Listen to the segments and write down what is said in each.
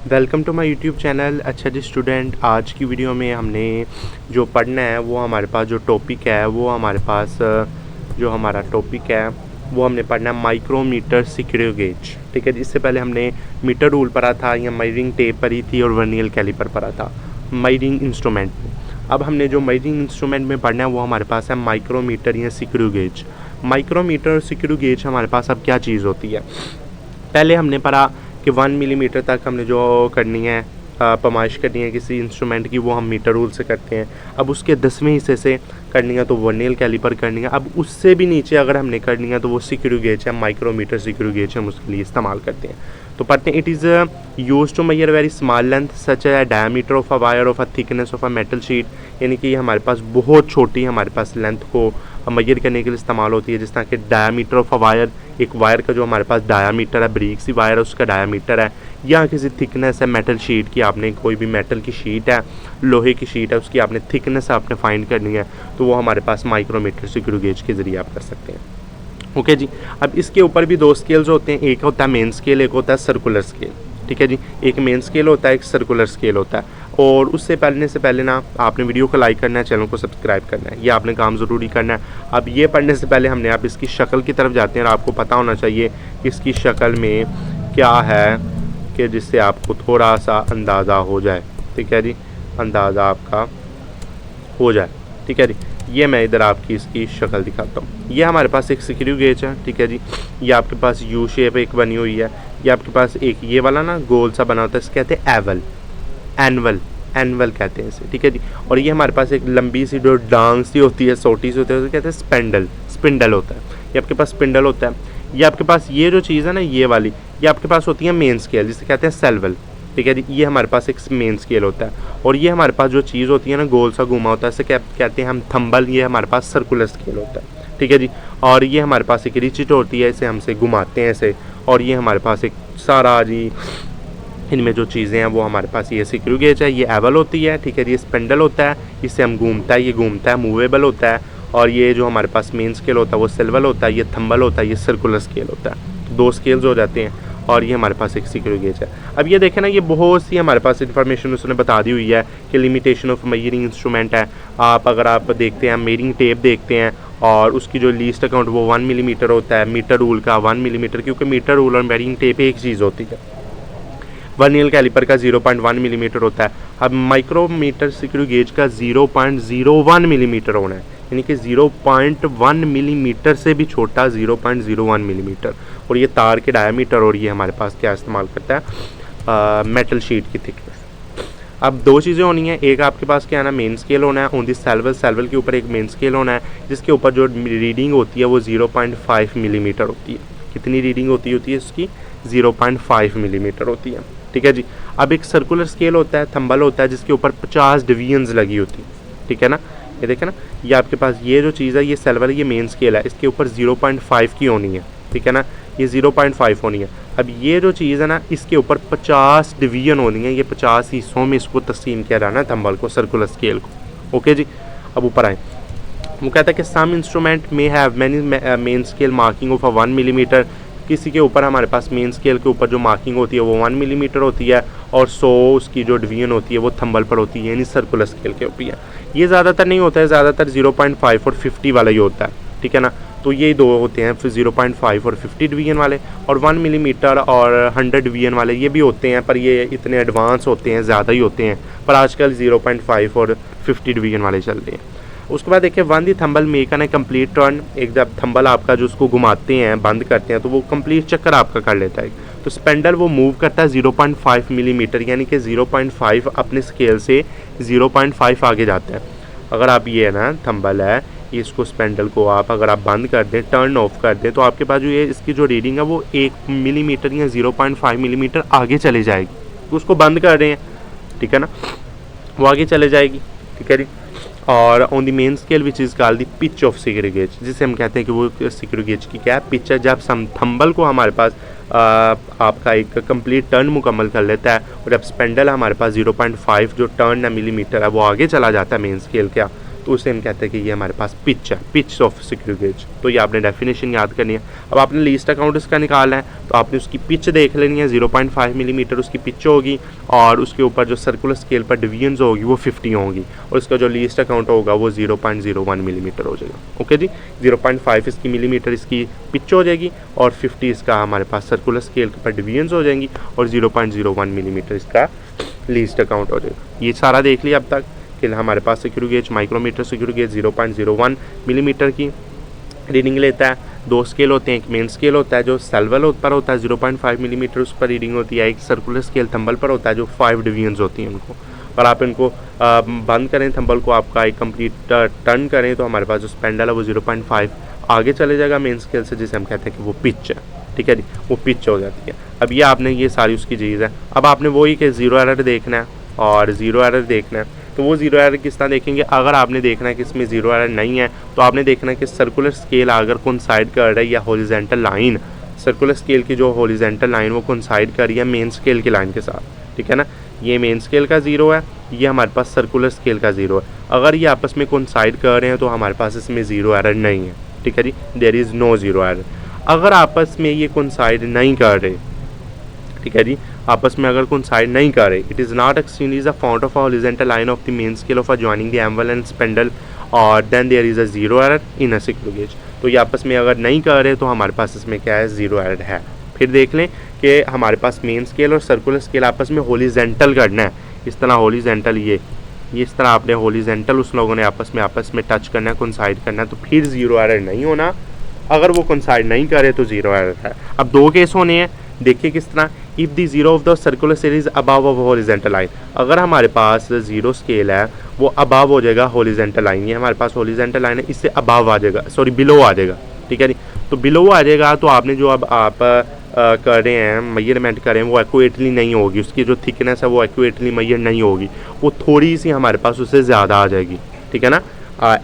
Welcome to my YouTube channel. अच्छा जी student, आज की वीडियो में हमने जो पढ़ना है वो हमारे पास जो टॉपिक है वो हमारे पास जो हमारा टॉपिक है वो हमने पढ़ना है माइक्रोमीटर स्क्रू गेज। ठीक है जी, इससे पहले हमने मीटर रूल पढ़ा था या मेजरिंग टेप पढ़ी थी और वर्नियर कैलिपर पढ़ा था मेजरिंग इंस्ट्रूमेंट में। अब हमने जो मेजरिंग इंस्ट्रूमेंट में पढ़ना है वो हमारे पास है माइक्रोमीटर या स्क्रू गेज। माइक्रोमीटर और स्क्रू गेज हमारे पास अब क्या चीज़ होती है। पहले हमने पढ़ा कि 1 मिलीमीटर तक हमने जो करनी है पैमाइश करनी है किसी इंस्ट्रूमेंट की, वो हम मीटर रूल से करते हैं। अब उसके 10वें हिस्से से करनी है तो वर्नियर कैलिपर करनी है। अब उससे भी नीचे अगर हमने करनी है तो वो स्क्रू गेज है, माइक्रोमीटर स्क्रू गेज हम उसके लिए इस्तेमाल करते हैं। तो पढ़ते हैं, it is use to measure very small length such a diameter of a wire of a thickness of a metal sheet. यानी कि हमारे पास बहुत छोटी हमारे पास लेंथ को मेजर करने के लिए इस्तेमाल होती है, जिस तरह कि डायमीटर ऑफ अ वायर, एक वायर का जो हमारे पास डायामीटर है, बारीक सी वायर है उसका डायामीटर है, या किसी थिकनेस है मेटल शीट की, आपने कोई भी मेटल की शीट है, लोहे की शीट है, उसकी आपने थिकनेस आपने फाइंड करनी है तो वो हमारे पास माइक्रोमीटर स्क्रू गेज के ज़रिए आप कर सकते हैं। ओके जी। अब इसके ऊपर भी दो स्केल्स होते हैं, एक होता है मेन स्केल, एक होता है सर्कुलर स्केल। ठीक है जी, एक मेन स्केल होता है, एक सर्कुलर स्केल होता है। और उससे पहले ना आपने वीडियो को लाइक करना है, चैनल को सब्सक्राइब करना है, ये आपने काम ज़रूरी करना है। अब ये पढ़ने से पहले हमने आप इसकी शक्ल की तरफ जाते हैं और आपको पता होना चाहिए कि इसकी शक्ल में क्या है, कि जिससे आपको थोड़ा सा अंदाज़ा हो जाए। ठीक है जी, अंदाज़ा आपका हो जाए। ठीक है जी, ये मैं इधर आपकी इसकी शक्ल दिखाता हूँ। ये हमारे पास एक स्क्रू गेज है। ठीक है जी, ये आपके पास यू शेप एक बनी हुई है। ये आपके पास एक ये वाला ना गोल सा बना होता है, इसे कहते हैं एवल, एनवल, एनवल कहते हैं इसे। ठीक है जी, और ये हमारे पास एक लंबी सी जो डांग सी होती है, छोटी सी होती है, उसे कहते हैं स्पेंडल, स्पिंडल होता है। ये आपके पास स्पिंडल होता है। ये आपके पास ये जो चीज़ है ना, ये वाली, ये आपके पास होती है मेन स्केल, जिसे कहते हैं सेल्वल। ठीक है जी, ये हमारे पास एक मेन स्केल होता है। और ये हमारे पास जो चीज़ होती है ना, गोल सा घुमा होता है, इसे कहते हैं हम थंबल, ये हमारे पास सर्कुलर स्केल होता है। ठीक है जी, और ये हमारे पास एक रिचिट होती है, इसे हमसे घुमाते हैं ऐसे। और ये हमारे पास एक सारा जी इनमें जो चीज़ें हैं वो हमारे पास ये स्क्रू गेज है, ये एवल होती है। ठीक है जी, ये स्पेंडल होता है, इससे हम घूमता है, ये घूमता है, मूवेबल होता है। और ये जो हमारे पास मेन स्केल होता है वो सिल्वल होता है, ये थंबल होता है, ये सर्कुलर स्केल होता है। तो दो स्केल्स हो जाते हैं और ये हमारे पास एक स्क्रू गेज है। अब ये देखें ना, ये बहुत सी हमारे पास इन्फॉर्मेशन उसने बता दी हुई है कि लिमिटेशन ऑफ मेजरिंग इंस्ट्रूमेंट है। अगर आप देखते हैं मेजरिंग टेप देखते हैं और उसकी जो लीस्ट अकाउंट वो 1 मिलीमीटर होता है, मीटर रूल का 1 मिलीमीटर, क्योंकि मीटर रूल और मेजरिंग टेप एक चीज़ होती है। वर्नियर कैलिपर का 0.1 मिलीमीटर होता है। अब माइक्रोमीटर स्क्रू गेज का 0.01 मिलीमीटर होना है, यानी कि 0.1 मिलीमीटर से भी छोटा 0.01 मिलीमीटर। और ये तार के डायमीटर, और ये हमारे पास क्या इस्तेमाल करता है, मेटल शीट की थिकनेस। अब दो चीज़ें होनी है, एक आपके पास क्या है ना, मेन स्केल होना है ऑन दिस सेल्वल, सेल्वल के ऊपर एक मेन स्केल होना है जिसके ऊपर जो रीडिंग होती है वो 0.5 मिलीमीटर होती है। कितनी रीडिंग होती है इसकी? 0.5 मिलीमीटर होती है। ठीक है जी। अब एक सर्कुलर स्केल होता है, थंबल होता है, जिसके ऊपर 50 डिवीजन्स लगी होती है। ठीक है ना, ये देखें ना, ये आपके पास ये जो चीज़ है, ये सेल्वल, ये मेन स्केल है, इसके ऊपर 0.5 की होनी है। ठीक है ना, ये 0.5 होनी है। अब ये जो चीज़ है ना, इसके ऊपर 50 डिवीजन होनी है, ये 50 हिस्सों में इसको तकसीम किया जाना है थंबल को, सर्कुलर स्केल को। ओके जी, अब ऊपर आए, वो कहता है कि सम इंस्ट्रूमेंट में have many main scale marking of 1 millimetre. किसी के ऊपर हमारे पास मेन स्केल के ऊपर जो मार्किंग होती है वो 1 मिलीमीटर होती है, और 100 उसकी जो डिवीजन होती है वो थंबल पर होती है, यानी सर्कुलर स्केल के ऊपर है। ये ज़्यादातर नहीं होता है, ज़्यादातर 0.5 और 50 वाला ही होता है। ठीक है ना, तो ये दो होते हैं, फिर 0.5 और 50 डिवीजन वाले, और 1 मिलीमीटर और 100 डिवीजन वाले ये भी होते हैं, पर ये इतने एडवांस होते हैं, ज़्यादा ही होते हैं। पर आजकल 0.5 और 50 डिवीजन वाले चल रहे हैं। उसके बाद देखिए, one the thimble make an complete turn. एक जब थंबल आपका जो उसको घुमाते हैं, बंद करते हैं, तो वो कंप्लीट चक्कर आपका कर लेता है। तो स्पेंडल वो मूव करता है 0.5 मिलीमीटर, यानी कि 0.5 अपने स्केल से 0.5 आगे जाता है। अगर आप ये है ना थंबल है, इसको स्पेंडल को आप अगर आप बंद कर दें, टर्न ऑफ कर दें, तो आपके पास जो ये इसकी जो रीडिंग है वो 1 मिलीमीटर या 0.5 मिलीमीटर आगे चले जाएगी। तो उसको बंद कर रहे हैं, ठीक है ना, वो आगे चले जाएगी। ठीक है जी। और on the main scale which is called the pitch of screw gauge, जिसे हम कहते हैं कि वो स्क्रू गेज की क्या है, पिच है। जब सम थंबल को हमारे पास आपका एक कंप्लीट टर्न मुकम्मल कर लेता है, और जब स्पेंडल हमारे पास 0.5 जो टर्न है मिलीमीटर है वो आगे चला जाता है मेन स्केल क्या, तो उसे हम कहते हैं कि ये हमारे पास पिच है, पिच ऑफ स्क्रू गेज। तो ये आपने डेफिनेशन याद करनी है। अब आपने लीस्ट अकाउंट इसका निकालना है तो आपने उसकी पिच देख लेनी है, 0.5 मिलीमीटर उसकी पिच होगी और उसके ऊपर जो सर्कुलर स्केल पर डिवीजन्स होगी वो 50 होगी और इसका जो लीस्ट अकाउंट होगा वो 0.01 मिलीमीटर हो जाएगा। ओके जी, 0.5 इसकी मिलीमीटर इसकी पिच हो जाएगी और 50 इसका हमारे पास सर्कुलर स्केल पर डिवीजन्स हो जाएंगी और 0.01 मिलीमीटर इसका लीस्ट अकाउंट हो जाएगा। ये सारा देख लिया अब तक कि हमारे पास screw gauge, micrometer screw gauge 0.01 millimetre की रीडिंग लेता है। 2 स्केल होते हैं, एक मेन स्केल होता है जो सेल्वल पर होता है 0.5 मिलीमीटर उस पर रीडिंग होती है, एक सर्कुलर स्केल थंबल पर होता है जो 5 डिवीजन्स होती हैं उनको। और आप इनको बंद करें थंबल को, आपका एक कंप्लीट टर्न करें तो हमारे पास जो स्पेंडल है वो 0.5 आगे चले जाएगा मेन स्केल से, जिसे हम कहते हैं कि वो पिच है। ठीक है जी, वो पिच हो जाती है। अब ये आपने ये सारी उसकी चीज़ है। अब आपने वही कि ज़ीरो एरर देखना है और ज़ीरो एरर देखना है तो वो ज़ीरो एरर किस तरह देखेंगे। अगर आपने देखना है कि इसमें ज़ीरो एरर नहीं है तो आपने देखना है कि सर्कुलर स्केल अगर कोइंसाइड कर रहा है या हॉरिजॉन्टल लाइन, सर्कुलर स्केल की जो हॉरिजॉन्टल लाइन वो कोइंसाइड कर रही है मेन स्केल की लाइन के साथ। ठीक है ना, ये मेन स्केल का ज़ीरो है, ये हमारे पास सर्कुलर स्केल का ज़ीरो है। अगर ये आपस में कोइंसाइड कर रहे हैं तो हमारे पास इसमें ज़ीरो एरर नहीं है। ठीक है जी, there is no zero error. अगर आपस में ये कोइंसाइड नहीं कर रहे, ठीक है जी, आपस में अगर कोइंसाइड नहीं कर रहे, it is not exchange the found of a horizontal line of the main scale of joining the anvil and spindle और then there is a zero error in a screw gauge. तो ये आपस में अगर नहीं कर रहे तो हमारे पास इसमें क्या है, ज़ीरो एरर है। फिर देख लें कि हमारे पास मेन स्केल और सर्कुलर स्केल आपस में हॉरिजॉन्टल करना है, इस तरह हॉरिजॉन्टल ये इस तरह आपने हॉरिजॉन्टल उस लोगों ने आपस में टच करना है, कोइंसाइड करना है, तो फिर ज़ीरो एरर नहीं होना। अगर वो कोइंसाइड नहीं करे तो ज़ीरो एरर है। अब 2 केस होने हैं, देखिए किस तरह। If the zero of the circular scale is above of horizontal line, अगर हमारे पास ज़ीरो स्केल है वो अबव हो जाएगा हॉरिजॉन्टल लाइन, ये हमारे पास हॉरिजॉन्टल लाइन है, इससे अबव आ जाएगा, सॉरी बिलो आ जाएगा। ठीक है जी, तो बिलो आ जाएगा तो आपने जो अब आप कर रहे हैं मेजरमेंट करें वो एक्यूरेटली नहीं होगी, उसकी जो थिकनेस है वो एक्यूरेटली मेजर नहीं होगी, वो थोड़ी सी हमारे पास उससे ज़्यादा आ जाएगी। ठीक है ना,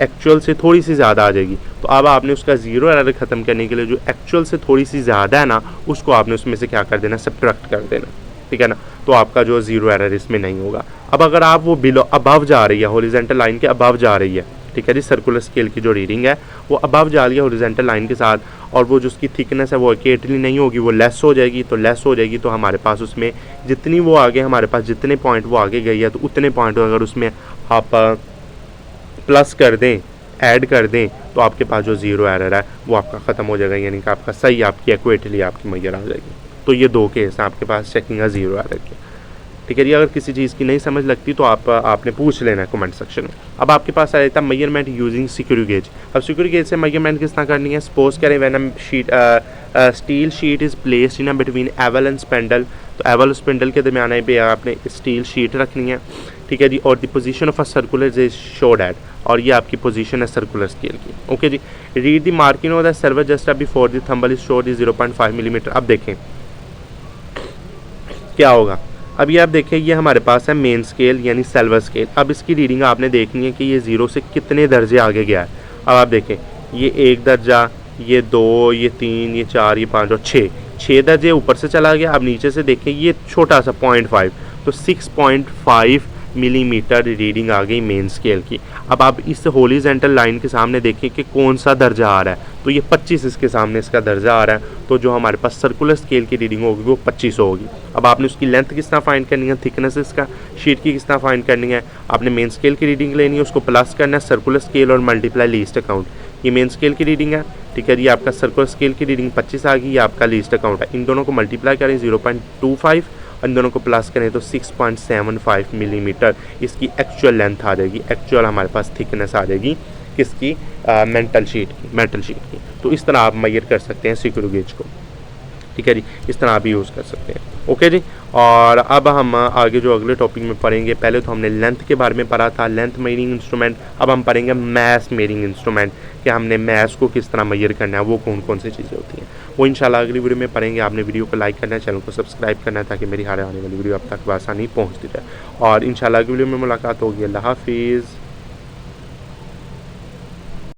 एक्चुअल से थोड़ी सी ज़्यादा आ जाएगी। तो अब आपने उसका ज़ीरो एरर ख़त्म करने के लिए जो एक्चुअल से थोड़ी सी ज़्यादा है ना, उसको आपने उसमें से क्या कर देना, सब्ट्रैक्ट कर देना। ठीक है ना, तो आपका जो ज़ीरो एरर इसमें नहीं होगा। अब अगर आप वो बिलो अबव जा रही है, हॉरिजॉन्टल लाइन के अबव जा रही है, ठीक है जी, सर्कुलर स्केल की जो रीडिंग है वो अबव जा रही है हॉरिजॉन्टल लाइन के साथ और वो जो उसकी थिकनेस है वो एक्यूरेटली नहीं होगी, वो लेस हो जाएगी। तो लेस हो जाएगी तो हमारे पास उसमें जितनी वो आगे हमारे पास जितने पॉइंट वो आगे गई है तो उतने पॉइंट अगर उसमें आप प्लस कर दें, ऐड कर दें तो आपके पास जो ज़ीरो एरर है वो आपका ख़त्म हो जाएगा, यानी कि आपका सही आपकी एक्यूरेटली आपकी मेजर आ जाएगी। तो ये 2 केस हैं आपके पास चेकिंग है ज़ीरो एरर के। ठीक है जी, अगर किसी चीज़ की नहीं समझ लगती तो आपने पूछ लेना है कमेंट सेक्शन में। अब आपके पास आ जाता है मेजरमेंट यूजिंग स्क्रू गेज। अब स्क्रू गेज से मेजरमेंट किस तरह करनी है। सपोज करें when a steel sheet is placed in between anvil and spindle, तो एवल और स्पेंडल के दरमियान पे आपने स्टील शीट रखनी है। ठीक है जी, और the position of a circular is showed at, और ये आपकी पोजीशन है सर्कुलर स्केल की। ओके जी, read the marking of the server just before the thimble is showed is 0.5 millimetre. अब देखें क्या होगा। अब ये आप देखें, ये हमारे पास है मेन स्केल यानी सिल्वर स्केल। अब इसकी रीडिंग आपने देखनी है कि ये 0 से कितने दर्जे आगे गया है। अब आप देखें, ये 1 दर्जा, ये 2, ये 3, ये 4, ये 5 और 6 दर्जे ऊपर से चला गया। अब नीचे से देखें, ये छोटा सा 0.5, तो 6.5 मिलीमीटर रीडिंग आ गई मेन स्केल की। अब आप इस हॉरिजॉन्टल लाइन के सामने देखें कि कौन सा दर्जा आ रहा है, तो ये 25 इसके सामने इसका दर्जा आ रहा है, तो जो हमारे पास सर्कुलर स्केल की रीडिंग होगी वो 25 होगी। अब आपने उसकी लेंथ किस तरह फाइंड करनी है, थिकनेस इसका शीट की किस तरह फाइंड करनी है। आपने मेन स्केल की रीडिंग लेनी है, उसको प्लस करना है सर्कुलर स्केल और मल्टीप्लाई लीस्ट अकाउंट। ये मेन स्केल की रीडिंग है, ठीक है जी, आपका सर्कुलर स्केल की रीडिंग 25 आ गई, ये आपका लीस्ट अकाउंट है। इन दोनों को मल्टीप्लाई करें 0.25, इन दोनों को प्लस करें तो 6.75 मिलीमीटर इसकी एक्चुअल लेंथ आ जाएगी, एक्चुअल हमारे पास थिकनेस आ जाएगी किसकी, मेटल शीट की। तो इस तरह आप मेजर कर सकते हैं स्क्रू गेज को। ठीक है जी, इस तरह आप यूज़ कर सकते हैं। ओके जी, और अब हम आगे जो अगले टॉपिक में पढ़ेंगे, पहले तो हमने लेंथ के बारे में पढ़ा था, लेंथ मेजरिंग इंस्ट्रूमेंट। अब हम पढ़ेंगे मैस मेजरिंग इंस्ट्रूमेंट, कि हमने मैस को किस तरह मेजर करना है, वो कौन कौन सी चीज़ें होती हैं, वो इंशाल्लाह अगली वीडियो में पढ़ेंगे। आपने वीडियो को लाइक करना है, चैनल को सब्सक्राइब करना है, ताकि मेरी हर आने वाली वीडियो आप तक आसानी पहुँचती रहे। और इंशाल्लाह अगली वीडियो में मुलाकात होगी। अल्लाह हाफिज़।